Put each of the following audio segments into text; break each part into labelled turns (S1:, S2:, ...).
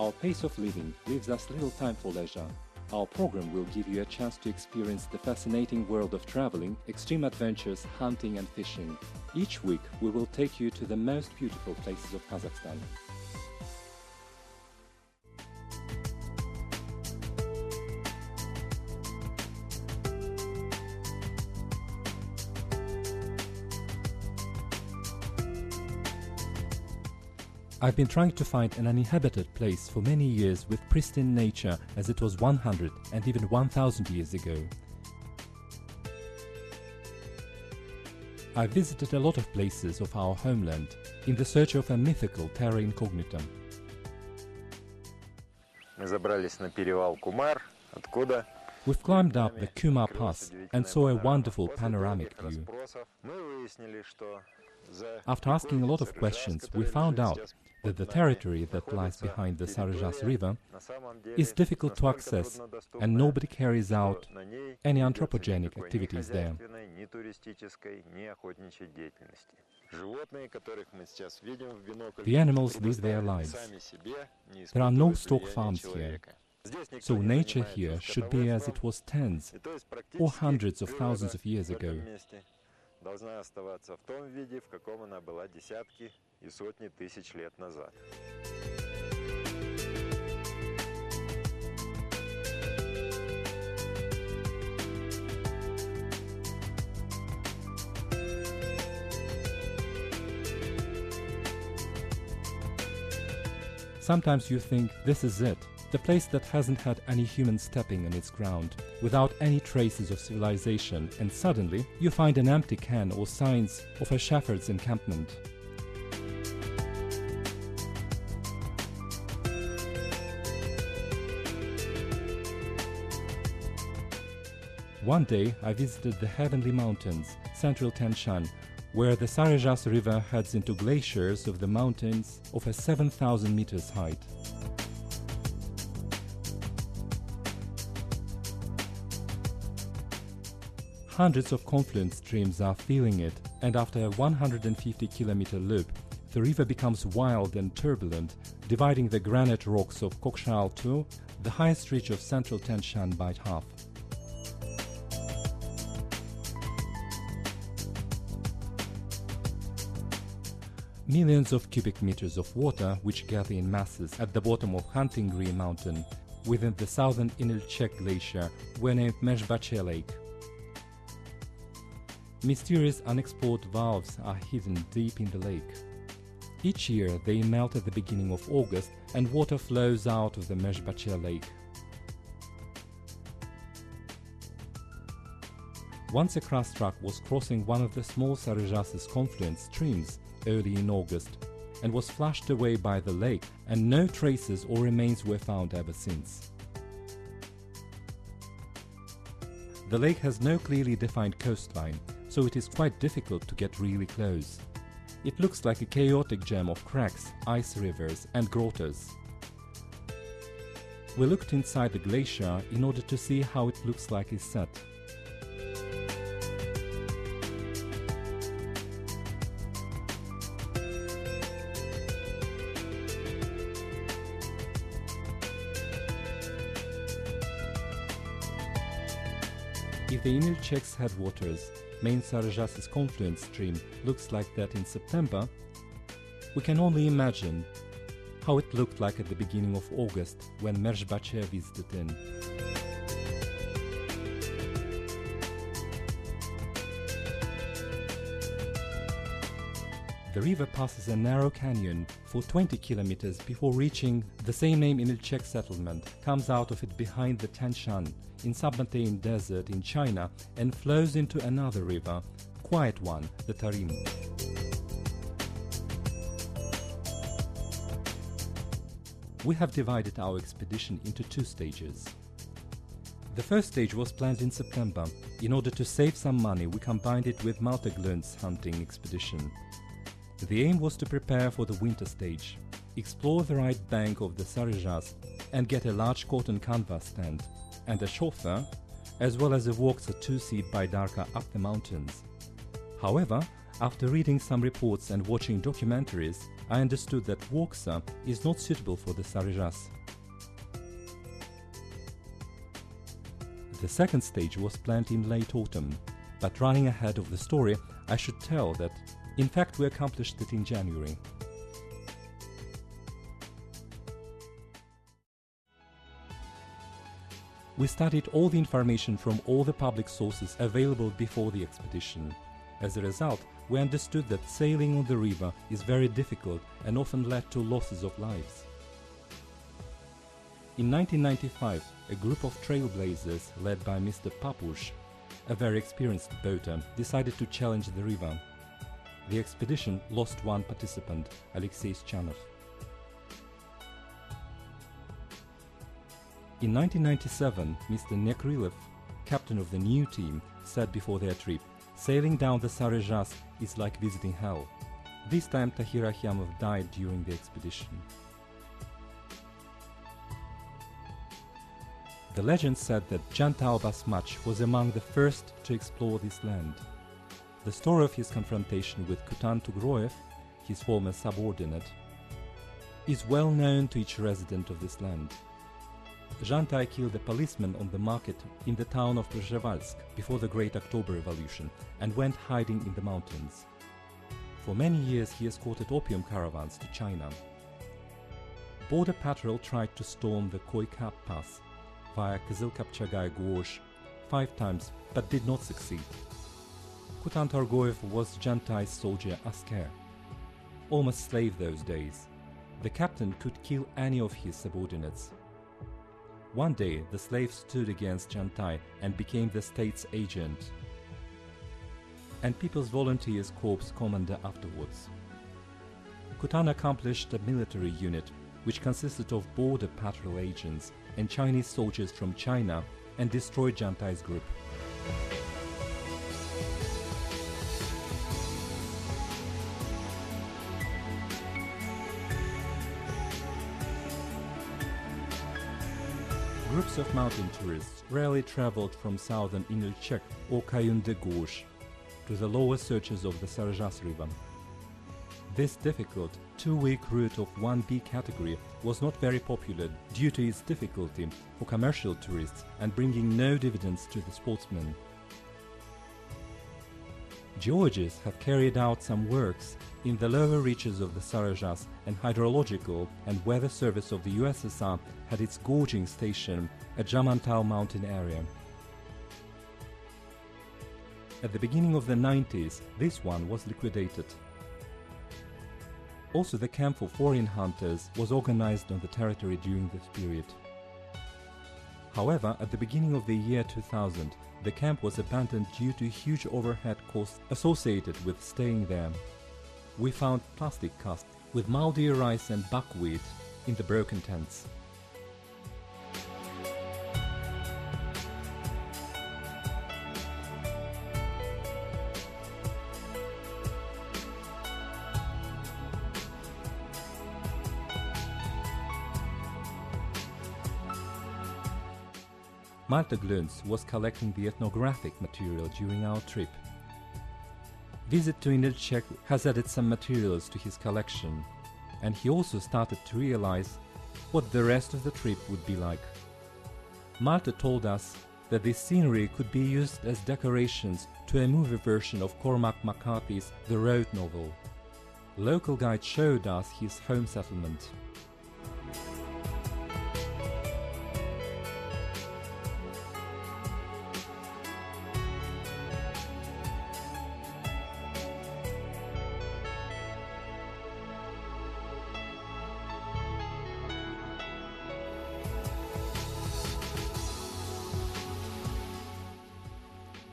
S1: Our pace of living leaves us little time for leisure. Our program will give you a chance to experience the fascinating world of traveling, extreme adventures, hunting and fishing. Each week we will take you to the most beautiful places of Kazakhstan. I've been trying to find an uninhabited place for many years with pristine nature as it was 100 and even 1000 years ago. I visited a lot of places of our homeland in the search of a mythical terra incognita. We've climbed up the Kumar Pass and saw a wonderful panoramic view. After asking a lot of questions, we found out that the territory that lies behind the Saryzhas river is difficult to access and nobody carries out any anthropogenic activities there. The animals live their lives. There are no stock farms here. So nature here should be as it was tens or hundreds of thousands of years ago.
S2: Должна оставаться в том виде, в каком она была десятки и сотни тысяч лет назад.
S1: Sometimes you think this is it, the place that hasn't had any human stepping on its ground, without any traces of civilization, and suddenly you find an empty can or signs of a shepherd's encampment. One day I visited the Heavenly Mountains, central Tian Shan, where the Saryzhas river heads into glaciers of the mountains of a 7,000 meters height. Hundreds of confluent streams are filling it, and after a 150-kilometer loop, the river becomes wild and turbulent, dividing the granite rocks of Terskey Alatau, the highest ridge of central Tian Shan, by half. Millions of cubic meters of water, which gather in masses at the bottom of Hunting Green Mountain, within the southern Inilchek Glacier, were named Mezhbache Lake. Mysterious unexplored valves are hidden deep in the lake. Each year they melt at the beginning of August and water flows out of the Mezhbache Lake. Once a crass truck was crossing one of the small Saryzhas' confluent streams early in August and was flushed away by the lake, and no traces or remains were found ever since. The lake has no clearly defined coastline, so it is quite difficult to get really close. It looks like a chaotic jam of cracks, ice rivers and grottos. We looked inside the glacier in order to see how it looks like it's set. If the Inilchek's headwaters, main Saryzhas' confluent stream, looks like that in September, we can only imagine how it looked like at the beginning of August when Mezhbache visited in. The river passes a narrow canyon for 20 kilometers before reaching the same name Inilchek settlement, comes out of it behind the Tian Shan in submontane desert in China and flows into another river, quiet one, the Tarim. We have divided our expedition into two stages. The first stage was planned in September. In order to save some money, we combined it with Maltaglun's hunting expedition. The aim was to prepare for the winter stage, explore the right bank of the Saryzhas and get a large cotton canvas tent and a chauffeur, as well as a Vauxhall two-seat Baydarka up the mountains. However, after reading some reports and watching documentaries, I understood that Vorksa is not suitable for the Saryzhas. The second stage was planned in late autumn, but running ahead of the story, I should tell that, in fact, we accomplished it in January. We studied all the information from all the public sources available before the expedition. As a result, we understood that sailing on the river is very difficult and often led to losses of lives. In 1995, a group of trailblazers led by Mr. Papush, a very experienced boater, decided to challenge the river. The expedition lost one participant, Alexei Schanov. In 1997, Mr. Nekrylev, captain of the new team, said before their trip, "Sailing down the Saryzhas is like visiting hell." This time Tahir Akhямov died during the expedition. The legend said that Jantal Basmach was among the first to explore this land. The story of his confrontation with Kutan Tugroev, his former subordinate, is well known to each resident of this land. Jantai killed a policeman on the market in the town of Przhevalsk before the Great October Revolution and went hiding in the mountains. For many years he escorted opium caravans to China. Border Patrol tried to storm the Koikap Pass via Kızılkapçagay Gorge 5 times but did not succeed. Kutan Torgoyev was Jantai's soldier Asker, almost slave those days. The captain could kill any of his subordinates. One day the slave stood against Jantai and became the state's agent and People's Volunteers Corps commander afterwards. Kutan accomplished a military unit which consisted of border patrol agents and Chinese soldiers from China and destroyed Jantai's group. Groups of mountain tourists rarely traveled from southern Inilchek or Kayunde Gorge to the lower reaches of the Saryzhas River. This difficult, 2-week route of 1B category was not very popular due to its difficulty for commercial tourists and bringing no dividends to the sportsmen. Geologists have carried out some works in the lower reaches of the Saryzhas, and Hydrological and Weather Service of the USSR had its gorging station at Jamantal mountain area. At the beginning of the 90s, this one was liquidated. Also, the camp for foreign hunters was organized on the territory during this period. However, at the beginning of the year 2000, the camp was abandoned due to huge overhead costs associated with staying there. We found plastic casks with Maldive rice and buckwheat in the broken tents. Malte Glöns was collecting the ethnographic material during our trip. Visit to Inilchek has added some materials to his collection, and he also started to realize what the rest of the trip would be like. Malte told us that this scenery could be used as decorations to a movie version of Cormac McCarthy's The Road novel. Local guide showed us his home settlement.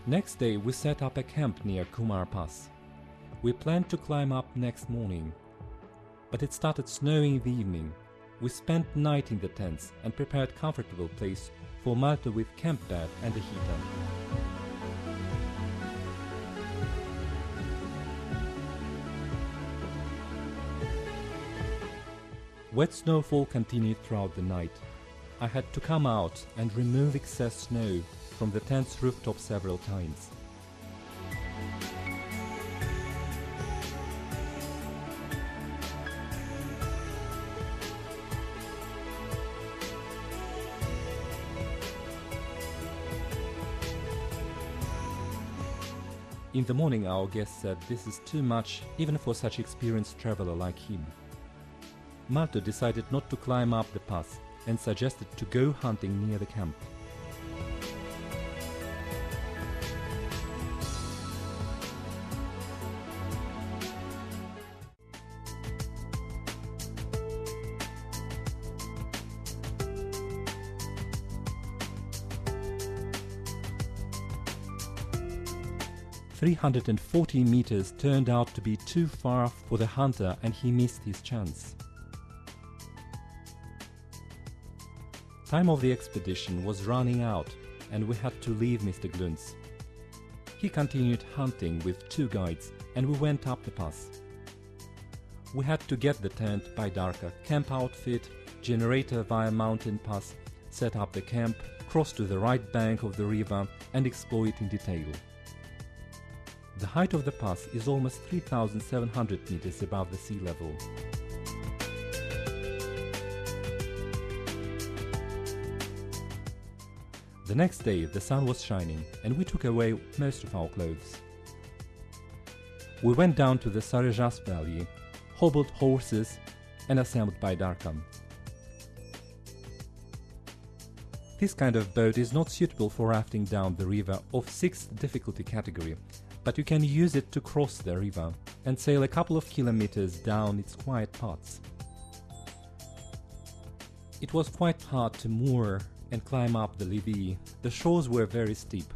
S1: Next day we set up a camp near Kumar Pass. We planned to climb up next morning, but it started snowing in the evening. We spent night in the tents and prepared comfortable place for Malte with camp bed and a heater. Wet snowfall continued throughout the night. I had to come out and remove excess snow from the tent's rooftop several times. In the morning our guest said this is too much even for such experienced traveler like him. Malto decided not to climb up the pass and suggested to go hunting near the camp. "340 meters turned out to be too far for the hunter and he missed his chance. Time of the expedition was running out and we had to leave Mr. Glunz. He continued hunting with 2 guides and we went up the pass. We had to get the tent by darka, camp outfit, generator via mountain pass, set up the camp, cross to the right bank of the river and explore it in detail. The height of the pass is almost 3,700 meters above the sea level. The next day the sun was shining and we took away most of our clothes. We went down to the Saryzhas valley, hobbled horses and assembled by darka. This kind of boat is not suitable for rafting down the river of 6th difficulty category, but you can use it to cross the river and sail a couple of kilometers down its quiet parts. It was quite hard to moor and climb up the levee. The shores were very steep.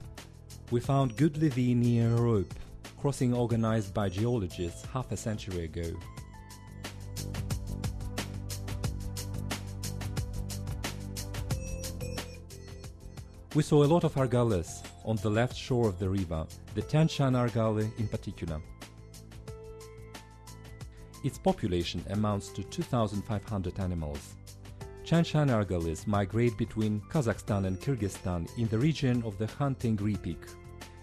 S1: We found good levee near a rope, crossing organized by geologists half a century ago. We saw a lot of argales on the left shore of the river, the Tianshan argale in particular. Its population amounts to 2,500 animals. Tianshan argales migrate between Kazakhstan and Kyrgyzstan in the region of the hunting repik.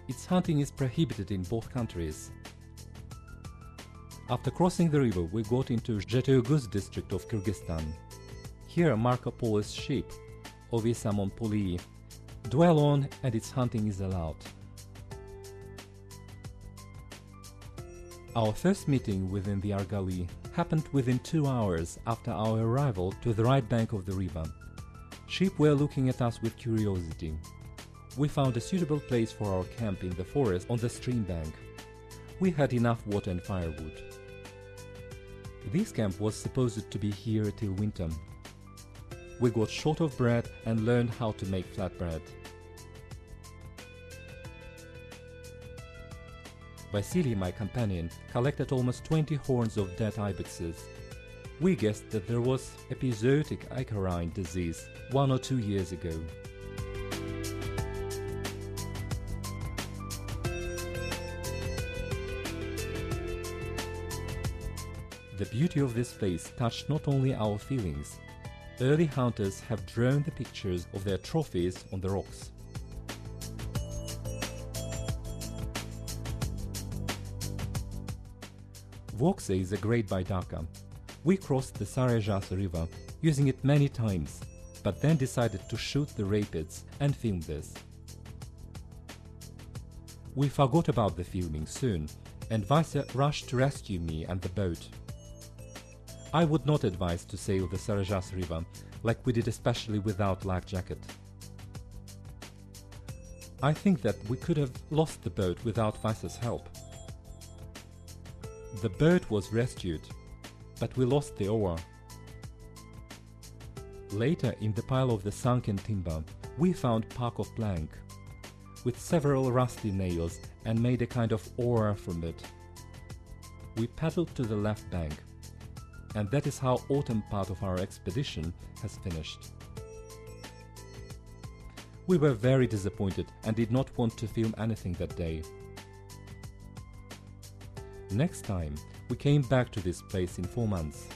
S1: Its hunting is prohibited in both countries. After crossing the river, we got into Zhetoyguz district of Kyrgyzstan. Here Marco Polo's ship, Ovisamon Polii, dwell on and its hunting is allowed. Our first meeting within the argali happened within 2 hours after our arrival to the right bank of the river. Sheep were looking at us with curiosity. We found a suitable place for our camp in the forest on the stream bank. We had enough water and firewood. This camp was supposed to be here till winter. We got short of bread and learned how to make flatbread. Vasily, my companion, collected almost 20 horns of dead ibexes. We guessed that there was epizootic ichorine disease 1 or 2 years ago. The beauty of this place touched not only our feelings. Early hunters have drawn the pictures of their trophies on the rocks. Vokse is a great baidaka. We crossed the Saryzhas river, using it many times, but then decided to shoot the rapids and film this. We forgot about the filming soon, and Vasya rushed to rescue me and the boat. I would not advise to sail the Saryzhas river, like we did, especially without life jacket. I think that we could have lost the boat without Vasya's help. The boat was rescued, but we lost the oar. Later, in the pile of the sunken timber, we found pack of plank, with several rusty nails, and made a kind of oar from it. We paddled to the left bank, and that is how autumn part of our expedition has finished. We were very disappointed and did not want to film anything that day. Next time, we came back to this place in 4 months.